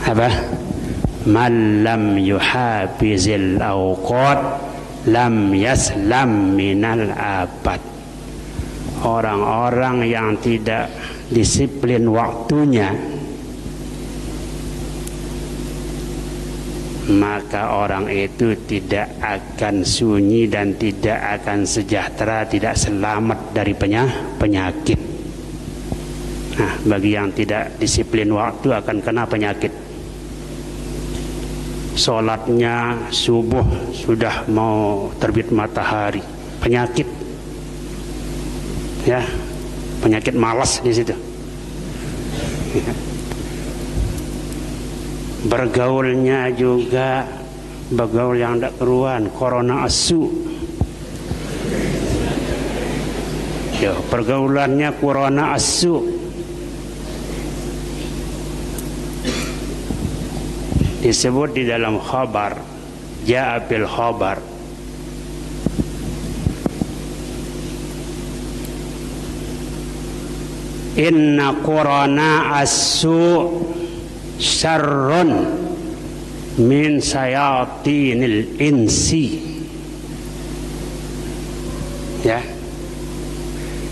Apa? Man lam yuhafizil awqat lam yaslam minal abad. Orang-orang yang tidak disiplin waktunya, maka orang itu tidak akan sunyi dan tidak akan sejahtera, tidak selamat dari penyakit. Nah, bagi yang tidak disiplin waktu akan kena penyakit. Sholatnya subuh sudah mau terbit matahari, penyakit, ya, penyakit malas di situ. Bergaulnya juga bergaul yang tidak keruan, corona asu. Ya, pergaulannya corona asu. Disebut di dalam khabar, ja'a bil khabar, inna qurana asu syarrun min sayatinil insi. Ya,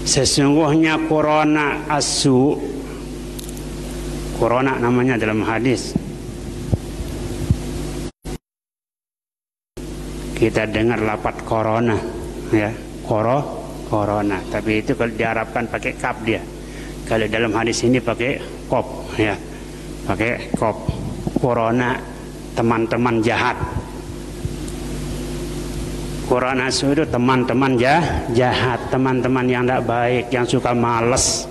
sesungguhnya qurana asu, qurana namanya dalam hadis. Kita dengar lapat corona, ya, corona. Tapi itu kalau diarabkan pakai kaf dia. Kalau dalam hadis ini pakai kop, ya, pakai kop. Corona, teman-teman jahat. Corona itu teman-teman jahat, teman-teman yang tidak baik, yang suka malas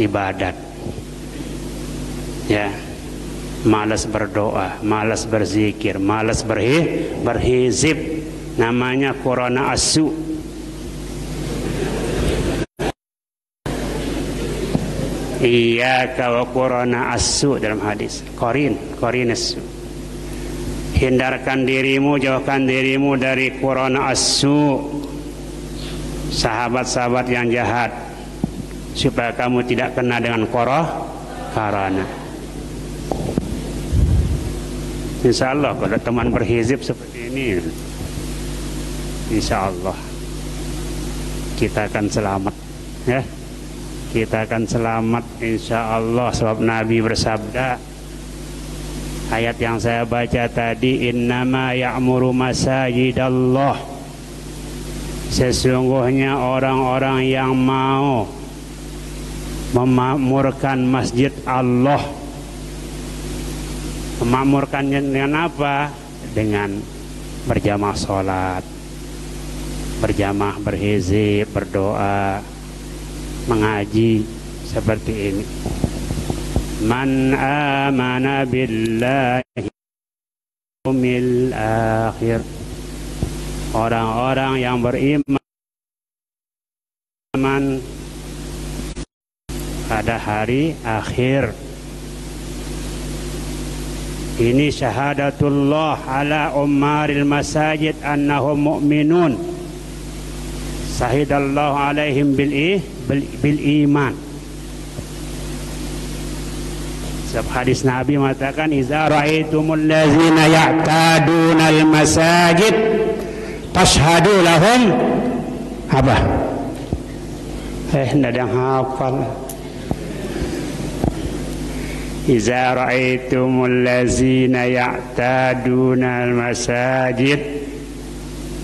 ibadat, ya. Malas berdoa, malas berzikir, malas berhizib. Namanya corona asu. Iya, kalau corona asu dalam hadis, korin asu. Hindarkan dirimu, jauhkan dirimu dari corona asu, sahabat-sahabat yang jahat, supaya kamu tidak kena dengan corona. Insya Allah kalau teman berhizib seperti ini, insya Allah kita akan selamat, ya. Kita akan selamat insya Allah, sebab Nabi bersabda, ayat yang saya baca tadi, innama ya'muru masajidallah, sesungguhnya orang-orang yang mau memakmurkan masjid Allah. Memakmurkannya dengan apa? Dengan berjamaah sholat, berjamaah berhizib, berdoa, mengaji seperti ini. Man amana billahi yaumil akhir, orang-orang yang beriman pada hari akhir. Ini syahadatullah ala ummaril masajid annahum mu'minun, sahidallahu alaihim bil iman. Sebab hadis Nabi mengatakan, iza ra'aitumul ladzina ya'tadunal masajid fashhadu lahum. Apa? Tidak ada yang hafal. Iza ra'aitumul ladzina ya'tadunal masajid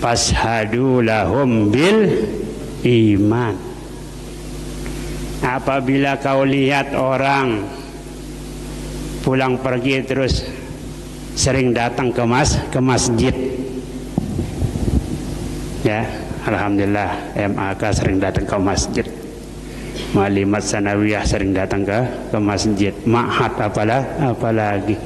fashhadu lahum bil iman. Apabila kau lihat orang pulang pergi terus sering datang ke masjid, ya, alhamdulillah MAK sering datang ke masjid, Ma'limat Sanawiyah sering datang ke masjid, Ma'had apalagi.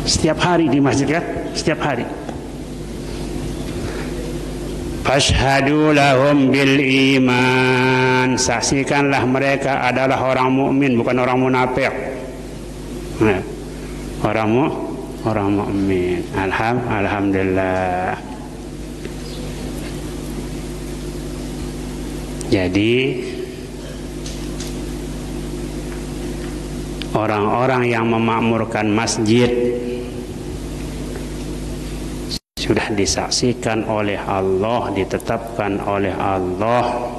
Setiap hari di masjid, kan? Setiap hari. Fashhadu lahum bil iman, saksikanlah mereka adalah orang mukmin, bukan orang munafik. Nah, orang mukmin. Alhamdulillah. Jadi orang-orang yang memakmurkan masjid sudah disaksikan oleh Allah, ditetapkan oleh Allah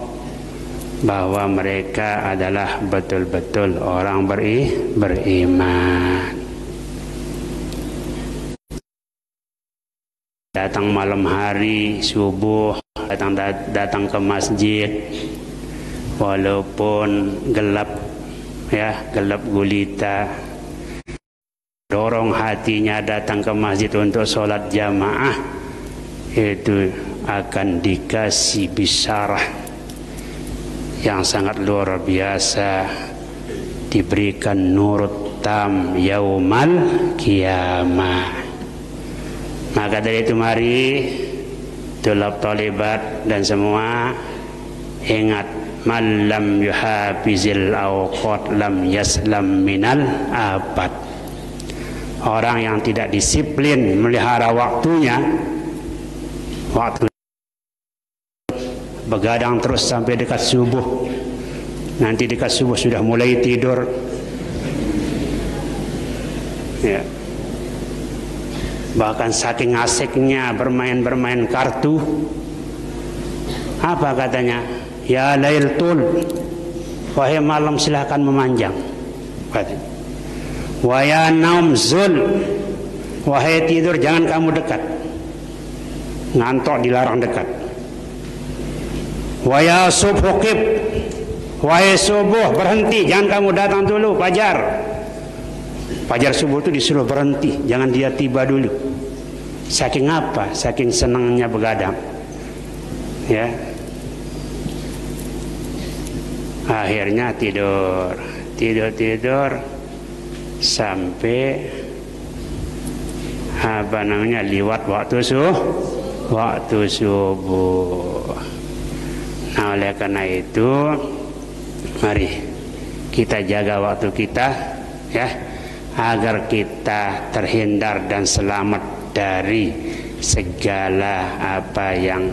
bahwa mereka adalah betul-betul orang beriman. Datang malam hari, subuh, datang ke masjid, walaupun gelap, ya, gelap gulita, dorong hatinya datang ke masjid untuk sholat jamaah, itu akan dikasih bisyarah yang sangat luar biasa, diberikan nurut tam yaumal qiyamah. Maka dari itu mari tulab talibat dan semua ingat, man lam yuhafizil awqat lam yaslam minal abad. Orang yang tidak disiplin melihara waktunya, waktu begadang terus sampai dekat subuh, nanti dekat subuh sudah mulai tidur, ya. Bahkan saking asiknya bermain kartu, apa katanya, ya lail tul, wahai malam silahkan memanjang, katanya. Wa ya naum zul, wahai tidur jangan kamu dekat, ngantok dilarang dekat. Wa ya subuh qib, wahai subuh berhenti, jangan kamu datang dulu. Fajar subuh itu disuruh berhenti, jangan dia tiba dulu. Saking apa? Saking senangnya begadang, ya. Akhirnya tidur sampai liwat waktu subuh. Nah, oleh karena itu mari kita jaga waktu kita, ya, agar kita terhindar dan selamat dari segala apa yang,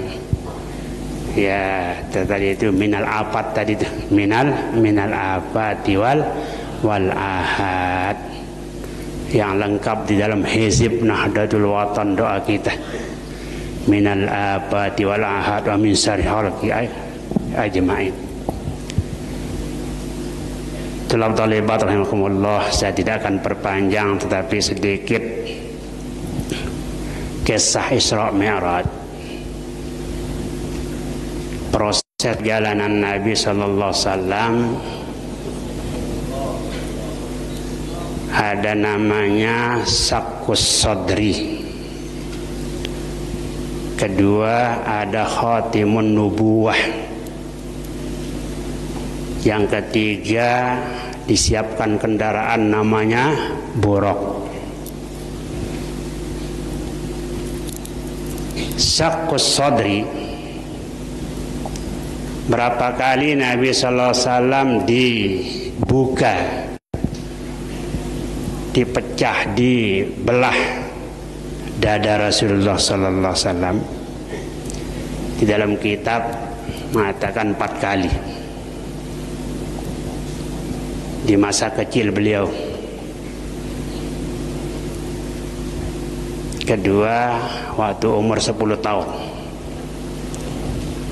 ya, tadi itu minal afat, tadi itu minal afati wal ahad, yang lengkap di dalam hizib Nahdlatul Watan, doa kita, minal afati wal ahad wa min syarri khalqi ajma'in. Tulab talibat rahimakumullah, saya tidak akan perpanjang, tetapi sedikit kisah Isra Mi'raj, proses perjalanan Nabi sallallahu alaihi wasallam. Ada namanya Saqqus Sodri. Kedua ada Khatimun Nubuwah. Yang ketiga disiapkan kendaraan namanya Buraq. Saqqus Sodri, berapa kali Nabi sallallahu alaihi wasallam dibuka, dipecah, dibelah dada Rasulullah sallallahu alaihi wasallam. Di dalam kitab mengatakan 4 kali di masa kecil beliau. Kedua waktu umur 10 tahun.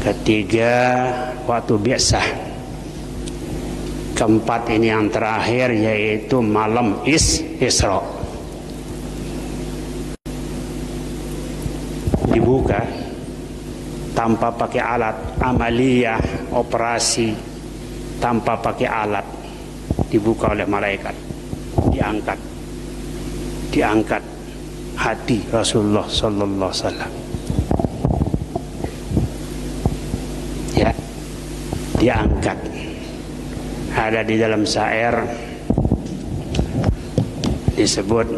Ketiga waktu biasa. Keempat ini yang terakhir, yaitu malam Isra. Dibuka tanpa pakai alat, amaliyah, operasi tanpa pakai alat, dibuka oleh malaikat, diangkat hati Rasulullah sallallahu alaihi wasallam, ya, diangkat. Ada di dalam syair disebut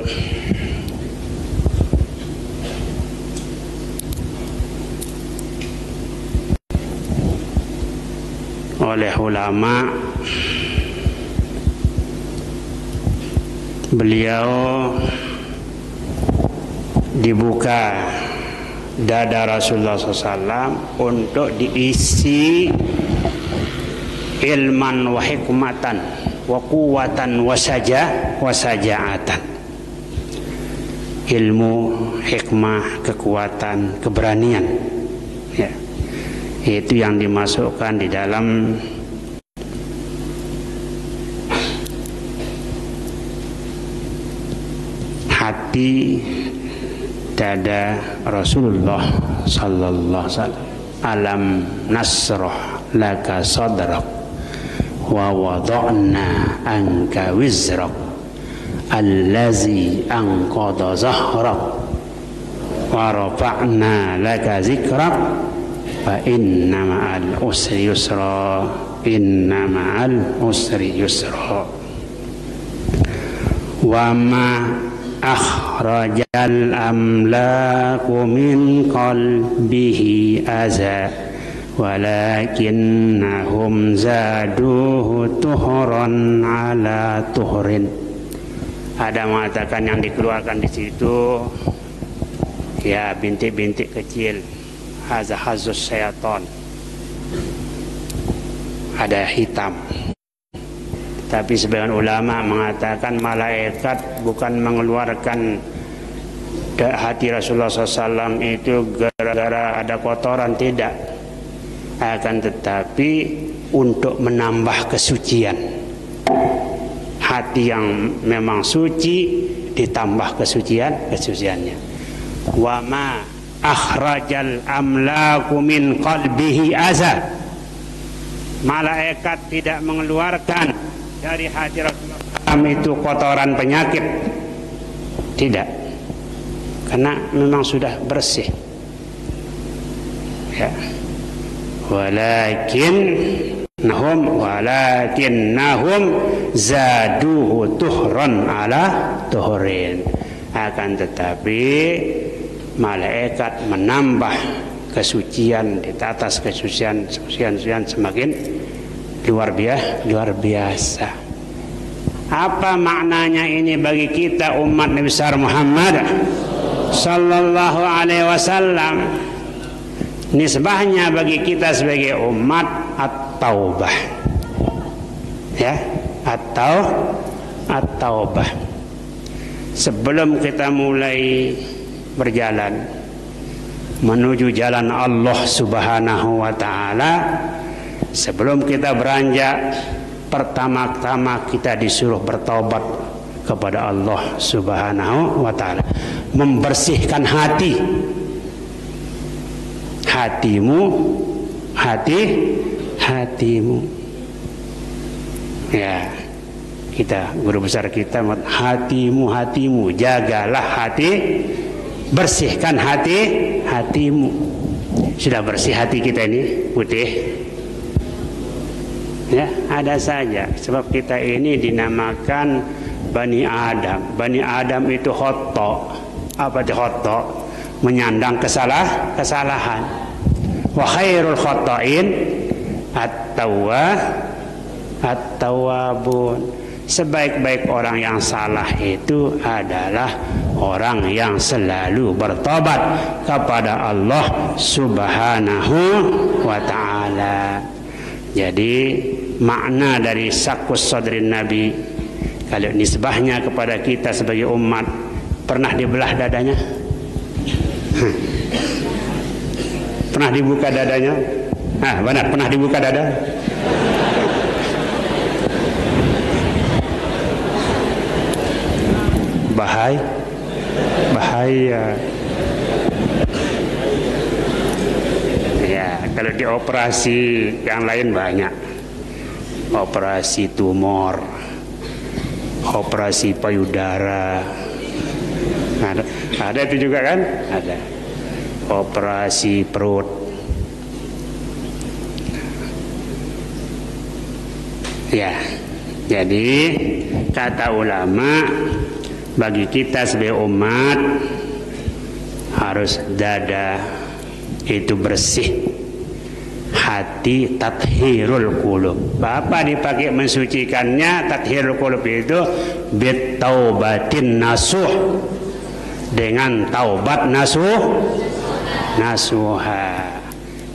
oleh ulama, beliau dibuka dada Rasulullah SAW untuk diisi ilman wa hikmatan, wa quwwatan wa saja'atan. Ilmu, hikmah, kekuatan, keberanian. Ya. Itu yang dimasukkan di dalam hati dada Rasulullah sallallahu alaihi wasallam. Alam nasrah laka sadrak wa wada'na anka wizrak allazi anqadha zahrak wa rafa'na laka zikrak fa inna ma'al usri yusra inna ma'al usri yusra. Wa ma akhrajal amlaku min qalbihi aza walakinnahum zaduhu tuhran ala tuhrin. Ada mengatakan yang dikeluarkan di situ ya bintik-bintik kecil, haza hazus syaitan, ada hitam. Tapi sebagian ulama mengatakan malaikat bukan mengeluarkan hati Rasulullah SAW itu gara-gara ada kotoran, tidak. Akan tetapi untuk menambah kesucian. Hati yang memang suci ditambah kesuciannya. Wa ma akhrajal amlaku min qalbihi aza. Malaikat tidak mengeluarkan dari hati Rasulullah itu kotoran penyakit, tidak, karena memang sudah bersih. Ya. Walakinnahum zaduhu tuhran ala tuhrin. Akan tetapi malaikat menambah kesucian di atas kesucian semakin luar biasa. Apa maknanya ini bagi kita umat Nabi besar Muhammad sallallahu alaihi wasallam? Nisbahnya bagi kita sebagai umat at-taubah. Ya, at-taubah. Sebelum kita mulai berjalan menuju jalan Allah Subhanahu wa taala, sebelum kita beranjak, pertama-tama kita disuruh bertaubat kepada Allah Subhanahu wa taala, membersihkan hatimu. Ya, kita guru besar kita, hatimu, jagalah hati, bersihkan hatimu. Sudah bersih hati kita ini, putih. Ya, ada saja. Sebab kita ini dinamakan Bani Adam. Bani Adam itu khoto. Apa itu khoto? Menyandang kesalahan. Wa khairul khotoin at-tawwabun. Sebaik-baik orang yang salah itu adalah orang yang selalu bertobat kepada Allah Subhanahu wa ta'ala. Jadi makna dari sakus sadrin Nabi, kalau nisbahnya kepada kita sebagai umat, pernah dibelah dadanya? Pernah dibuka dadanya? Benar, pernah dibuka dada? Bahaya. Ya, kalau dioperasi yang lain banyak. Operasi tumor, operasi payudara. Ada itu juga kan? Ada. Operasi perut. Ya. Jadi kata ulama, bagi kita sebagai umat harus dada itu bersih, hati tathhirul qulub. Apa dipakai mensucikannya? Tathhirul qulub itu bitaubatin nasuh, dengan taubat nasuha.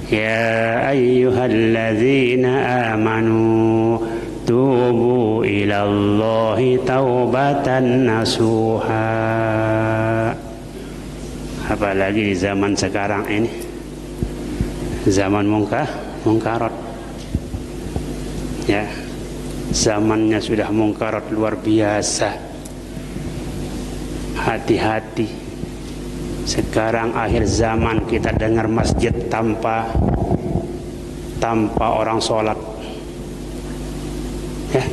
Ya ayyuhalladzina amanu tubu ilallahi taubatan nasuha. Apalagi di zaman sekarang ini, zaman mungkarat, ya, zamannya sudah mungkarat luar biasa. Hati-hati. Sekarang akhir zaman kita dengar masjid tanpa orang sholat. Ya,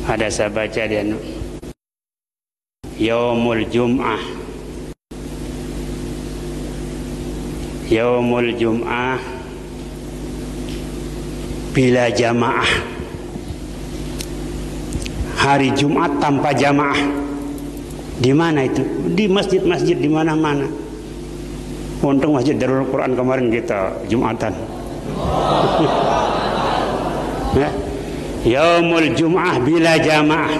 ada saya baca dia Yaumul Jum'ah bila jamaah. Hari Jumat tanpa jamaah. Di mana itu? Di masjid-masjid di mana-mana. Untung Masjid Darul Quran kemarin kita Jumatan. Ya. Yaumul Jum'ah bila jamaah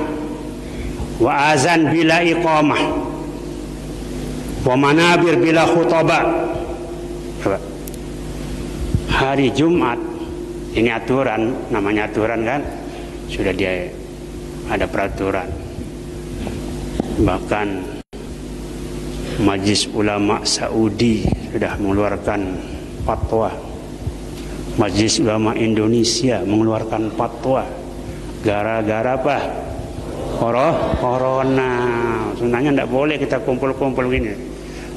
wa azan bila iqamah wa manabir bila khutbah. Hari Jumat ini aturan, namanya aturan kan, sudah dia ada peraturan. Bahkan Majelis Ulama Saudi sudah mengeluarkan fatwa. Majelis Ulama Indonesia mengeluarkan fatwa. Gara-gara apa? Corona. Sebenarnya tidak boleh kita kumpul-kumpul gini.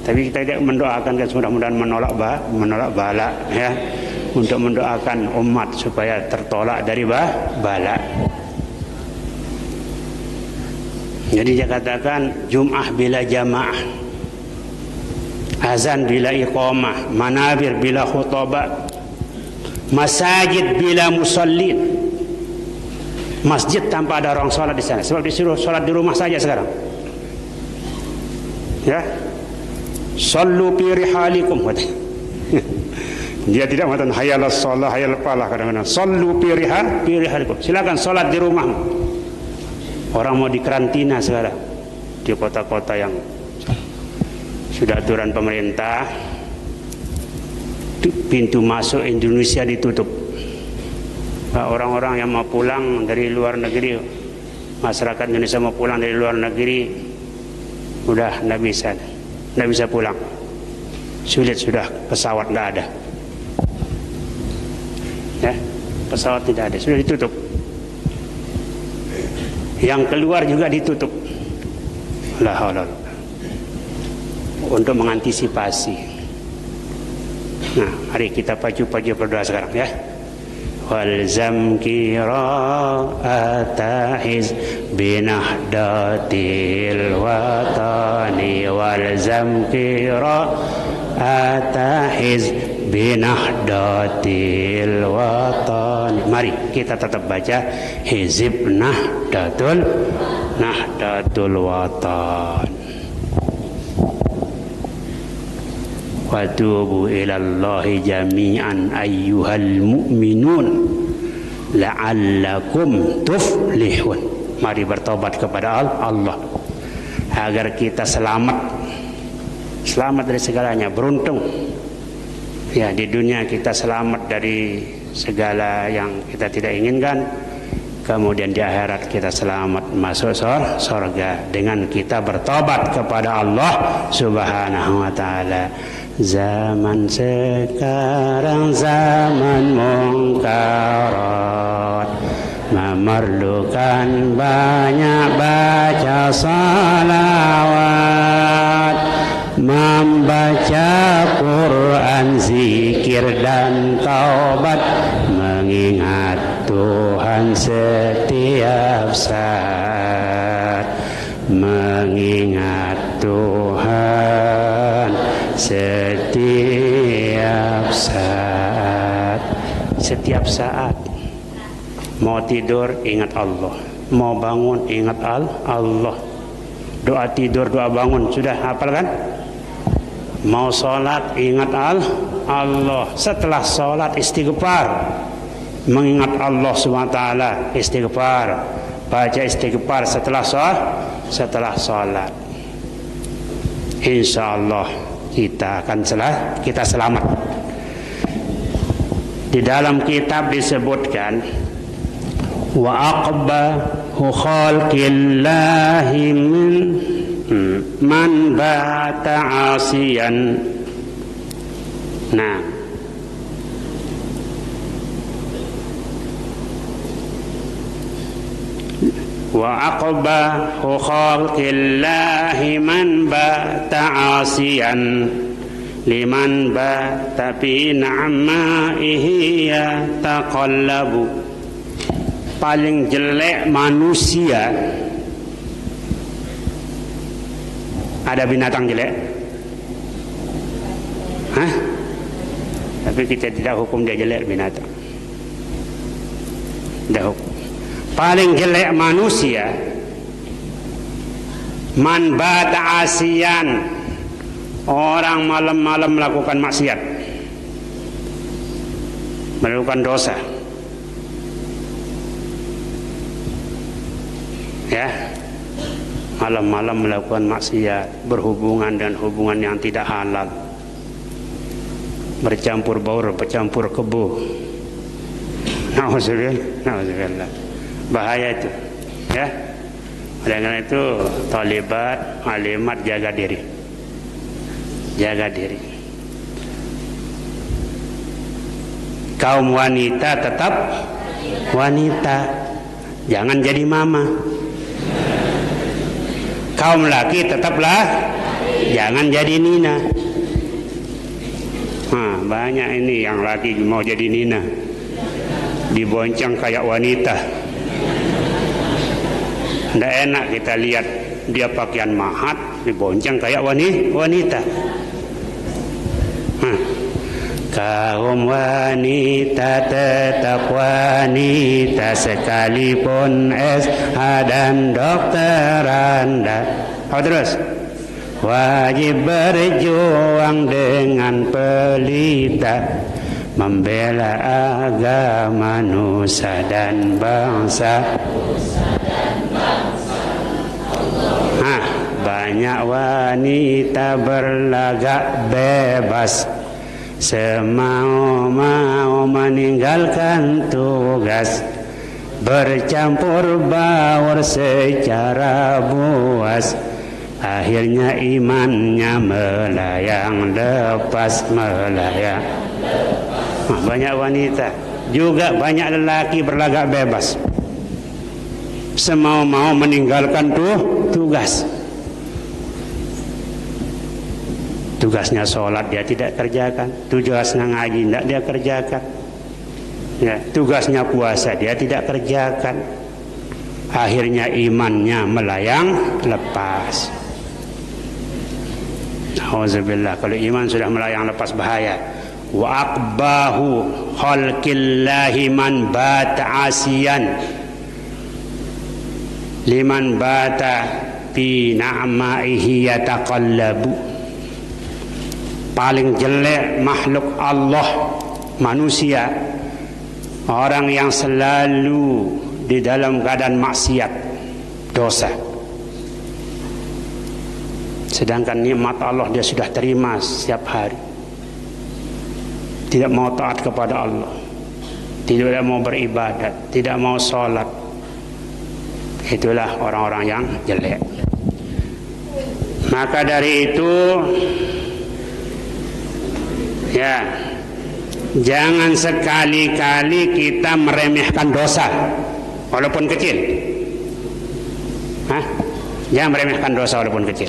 Tapi kita tidak mendoakan, kan mudah-mudahan menolak bala, ya, untuk mendoakan umat supaya tertolak dari bala. Jadi dia katakan Jum'ah bila jamaah, azan bila iqamah, manabir bila khutbah, masajid bila musallin. Masjid tanpa ada orang sholat di sana, sebab disuruh sholat di rumah saja sekarang. Ya, sallu fi rihalikum. Dia tidak mengatakan hayal shalah, hayal falah, kadang-kadang sallu fi rihalikum. Silakan sholat di rumahmu. Orang mau dikarantina sekarang di kota-kota yang sudah aturan pemerintah, pintu masuk Indonesia ditutup. Orang-orang yang mau pulang dari luar negeri, masyarakat Indonesia mau pulang dari luar negeri, udah nggak bisa pulang. Sulit sudah, pesawat nggak ada. Ya, pesawat tidak ada, sudah ditutup. Yang keluar juga ditutup. La haula. Untuk mengantisipasi. Nah, mari kita paju-paju berdoa sekarang, ya. Walzam qira'ata hizbi nahdatil watani, walzam qira'ata hizbi nahdatil watani. Mari kita tetap baca hizib nahdatul watan. Watubu ilallahi jami'an ayyuhal mu'minun la'allakum tuflihun. Mari bertobat kepada Allah agar kita selamat dari segalanya, beruntung. Ya, di dunia kita selamat dari segala yang kita tidak inginkan, kemudian di akhirat kita selamat masuk surga dengan kita bertobat kepada Allah Subhanahu wa taala. Zaman sekarang zaman mungkarat, memerlukan banyak baca salawat, membaca Quran, zikir dan taubat, mengingat Tuhan setiap saat, mengingat Tuhan setiap saat. Mau tidur ingat Allah, mau bangun ingat Allah. Doa tidur, doa bangun sudah hafal kan? Mau sholat ingat Allah. Setelah sholat istighfar, mengingat Allah SWT, istighfar, baca istighfar setelah sholat. Insya Allah kita selamat. Di dalam kitab disebutkan wa aqbahu khalqillahi man bata asiyan. Nah, wa aqbahu khalqillahi man bata asiyan liman bata fi na'maihi yataqallabu. Paling jelek manusia. Ada binatang jelek? Hah? Tapi kita tidak hukum dia jelek binatang. Tidak hukum. Paling jelek manusia man bata asiyan, orang malam-malam melakukan maksiat, melakukan dosa. Ya, malam-malam melakukan maksiat, berhubungan dan hubungan yang tidak halal, bercampur baur, bercampur kebo. Nauzubillah. Bahaya itu, ya. Oleh karena itu, talibat, alimat, jaga diri, jaga diri. Kaum wanita tetap wanita, jangan jadi mama. Kaum laki tetaplah jangan jadi nina. Nah, banyak ini yang laki mau jadi nina, dibonceng kayak wanita. Tidak enak kita lihat dia pakaian mahat, dibonceng kayak wanita. Kaum wanita tetap wanita sekalipun SH dan dokter Anda. Oh, terus wajib berjuang dengan pelita membela agama nusa dan bangsa. Banyak wanita berlagak bebas, semau-mau meninggalkan tugas, bercampur baur secara buas, akhirnya imannya melayang lepas, melayang. Banyak wanita, juga banyak lelaki berlagak bebas, semau-mau meninggalkan tugas. Tugasnya sholat dia tidak kerjakan, tugasnya ngaji tidak dia kerjakan, ya, tugasnya puasa dia tidak kerjakan, akhirnya imannya melayang lepas. Auzubillah, kalau iman sudah melayang lepas bahaya. Wa aqbahu khalqillahi man bata asiyan liman bata fi na'maihi yataqallabu. Paling jelek makhluk Allah, manusia, orang yang selalu di dalam keadaan maksiat, dosa. Sedangkan nikmat Allah dia sudah terima setiap hari. Tidak mau taat kepada Allah, tidak mau beribadat, tidak mau sholat. Itulah orang-orang yang jelek. Maka dari itu, ya, jangan sekali-kali kita meremehkan dosa walaupun kecil. Jangan meremehkan dosa walaupun kecil.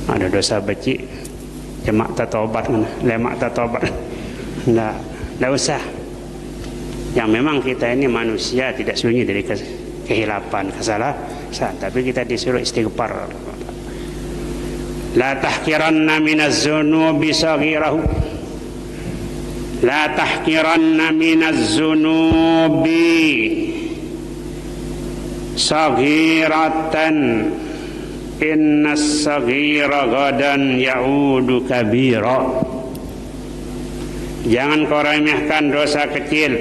Ada dosa beci, jemak tatobat, lemak tatobat. Tidak usah. Yang memang kita ini manusia tidak sunyi dari kehilapan, kesalahan, tapi kita disuruh istighfar. La tahkiranna minaz zunubi saghirahu, la tahkiranna minaz zunubi saghiratan, innas saghira gadan ya'udu kabira. Jangan kau remehkan dosa kecil,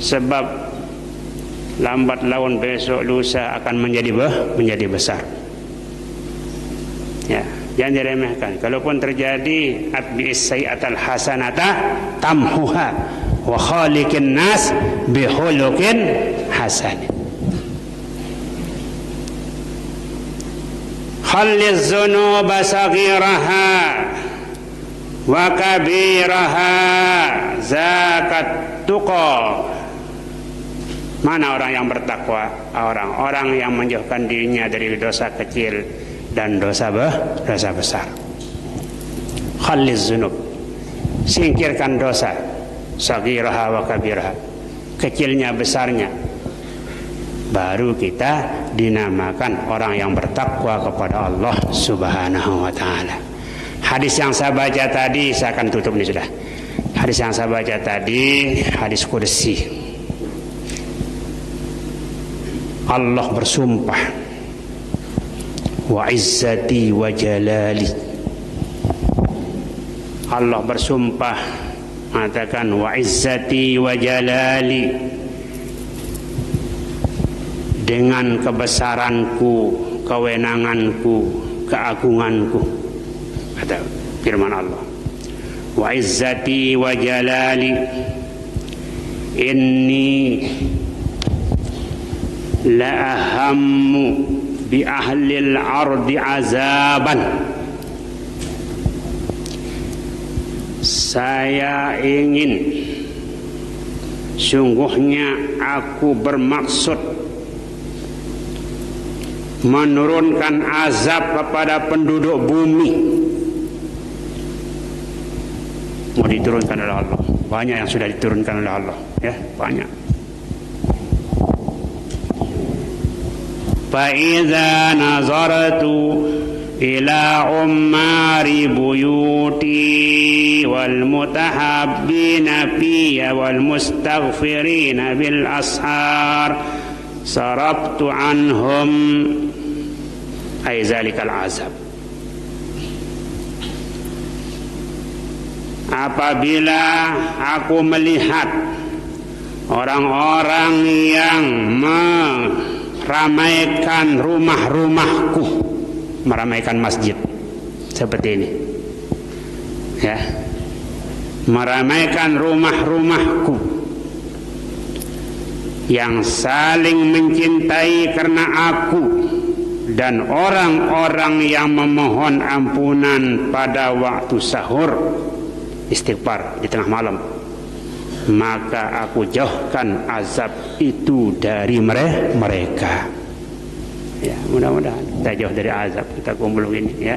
sebab lambat laun besok lusa akan menjadi besar. Ya, jangan diremehkan. Kalaupun terjadi, atbi'is sayyi'atal hasanata tamhuha, wa khaliqin nas bi khuluqin hasan. Khalliz dzunuba saghiraha wa kabiraha zakat tuqa. Mana orang yang bertakwa? Orang-orang yang menjauhkan dirinya dari dosa kecil dan dosa besar. Khalliz dzunub, singkirkan dosa, saghiraha wa kabiraha, kecilnya besarnya. Baru kita dinamakan orang yang bertakwa kepada Allah Subhanahu wa taala. Hadis yang saya baca tadi, saya akan tutup nih sudah. Hadis yang saya baca tadi hadis qudsi. Allah bersumpah, wa izzati wa jalali. Allah bersumpah mengatakan wa izzati wa jalali, dengan kebesaranku, kewenanganku, keagunganku, kata firman Allah. Wa izzati wa jalali inni la ahammu bi ahlil ardi azaban. Saya ingin, sungguhnya aku bermaksud menurunkan azab kepada penduduk bumi. Mau diturunkan oleh Allah. Banyak yang sudah diturunkan oleh Allah, ya, banyak. Fa idza nazartu ila ummari buyuti wal mutahabbina fiyya wal mustaghfirina bil ashar sarabtu anhum ay zalikal azab. Apabila aku melihat orang-orang yang meramaikan rumah-rumahku, meramaikan masjid seperti ini, ya, meramaikan rumah-rumahku, yang saling mencintai karena aku, dan orang-orang yang memohon ampunan pada waktu sahur, istighfar di tengah malam, maka aku jauhkan azab itu dari mereka. Ya, mudah-mudahan kita jauh dari azab, kita kumpul ini, ya.